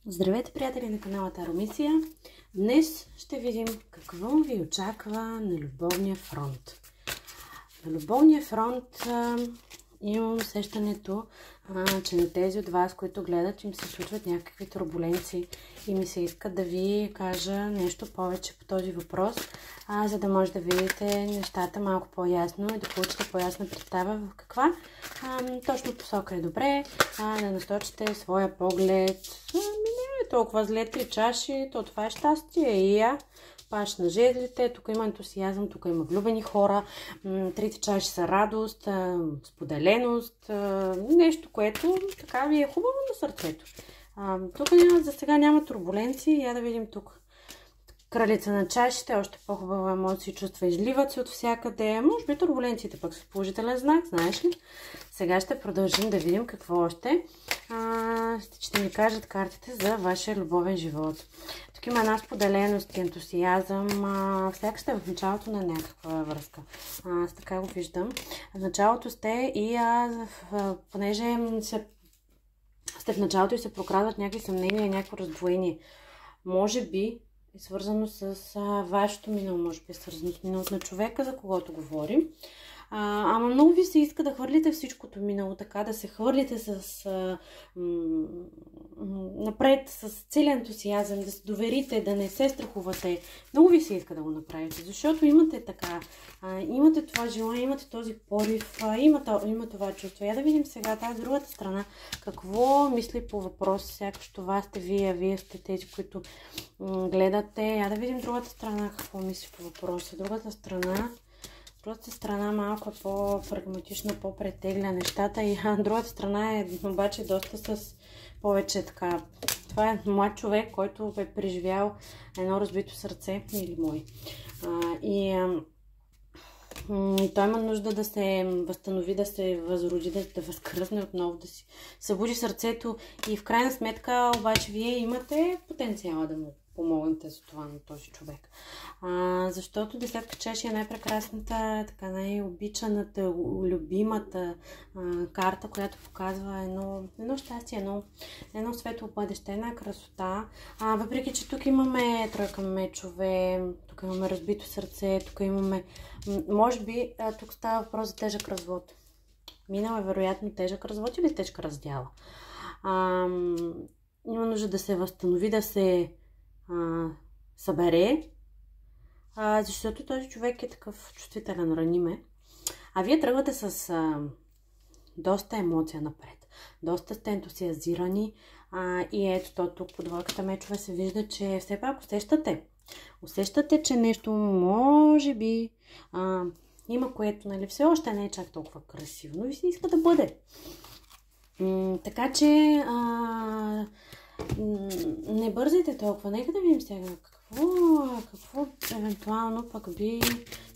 Здравейте, приятели на канала Таромисия! Днес ще видим какво ви очаква на любовния фронт. На любовния фронт имам усещането, че на тези от вас, които гледат, им се случват някакви турбуленции и ми се иска да ви кажа нещо повече по този въпрос, за да може да видите нещата малко по-ясно и да получите по-ясна представа в каква точно посока е добре да насочите своя поглед. Не е толкова зле, 3 чаши, то това е щастие и паш на жезлите, тук има ентусиазъм, тук има влюбени хора, трите чаши са радост, споделеност, нещо, което така ви е хубаво на сърцето. Тук за сега няма турбуленции, я да видим тук. Кралица на чашите, още по-хубава емоции, чувства изливат се от всякъде. Може би турбуленциите пък са положителен знак, знаеш ли? Сега ще продължим да видим какво още ще ни кажат картите за вашия любовен живот. Тук има една споделеност и ентусиазъм. Всяка сте в началото на някаква връзка. Аз така го виждам. В началото сте и понеже сте в началото и се прокрадват някакви съмнения, някакво раздвоение. Може би е свързано с вашето минало, може би е свързано с миналото на човека, за когото говорим. Ама много ви се иска да хвърлите всичкото минало, така да се хвърлите напред с целия ентусиазъм, да се доверите, да не се страхувате. Много ви се иска да го направите, защото имате така, имате това желание, имате този порив, има това чувство. Я да видим сега тази другата страна, какво мисли по въпроса, сякаш това сте вие сте тези, които гледате. Я да видим другата страна, какво мисли по въпроса. Другата страна малко е по-прагматична, по-претегля нещата и другата страна е обаче доста с повече така. Това е млад човек, който е преживял едно разбито сърце или мой. И той има нужда да се възстанови, да се възроди, да възкръсне отново, да си събуди сърцето и в крайна сметка обаче вие имате потенциала да му помогнете за това на този човек. Защото десетка чаши е най-прекрасната, така най-обичаната, любимата карта, която показва едно щастие, едно светло бъдеще, една красота. Въпреки че тук имаме тройка мечове, тук имаме разбито сърце, тук имаме, може би, тук става въпрос за тежък развод. Минал е вероятно тежък развод или тежка раздяла. Има нужда да се възстанови, да се събере, защото този човек е такъв чувствителен, раниме. Вие тръгвате с доста емоция напред. Доста сте ентусиазирани и ето тук по двойката мечове се вижда, че все пак усещате, че нещо може би има, което все още не е чак толкова красиво, но ви се иска да бъде. Така че не бързайте толкова. Нека да видим сега какво евентуално пък би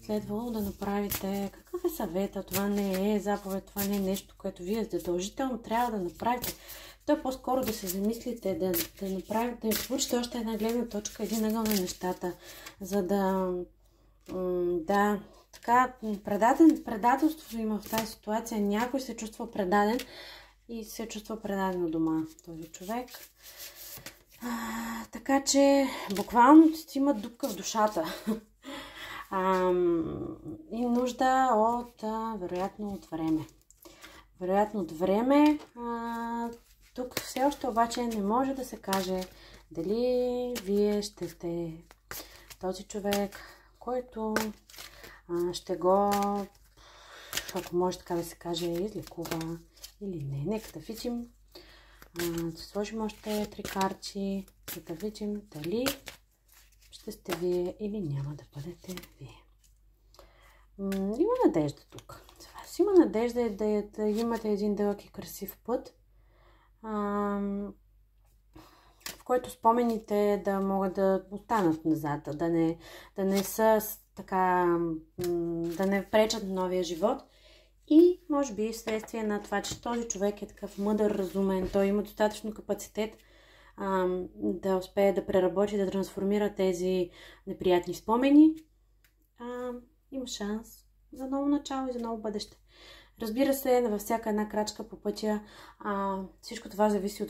следвало да направите. Какъв е съвета? Това не е заповед, това не е нещо, което вие задължително трябва да направите. То е по-скоро да се замислите, да направите, да получите още една гледна точка, един ъгъл на нещата, за да така, предателство има в тази ситуация. Някой се чувства предаден и се чувства предадено дома този човек. Така че буквално си има дупка в душата. И нужда вероятно от време. Тук все още обаче не може да се каже дали вие ще сте този човек, който ще го, ако може така да се каже, излекува или не. Нека да видим. Да сложим още 3 карти, за да видим дали ще сте вие или няма да бъдете вие. Има надежда тук. За вас има надежда да имате един дълъг и красив път, в който спомените да могат да останат назад, да не са така, да не пречат на новия живот. И може би вследствие на това, че този човек е такъв мъдър, разумен, той има достатъчно капацитет да успее да преработи, да трансформира тези неприятни спомени, има шанс за ново начало и за ново бъдеще. Разбира се, във всяка една крачка по пътя всичко това зависи от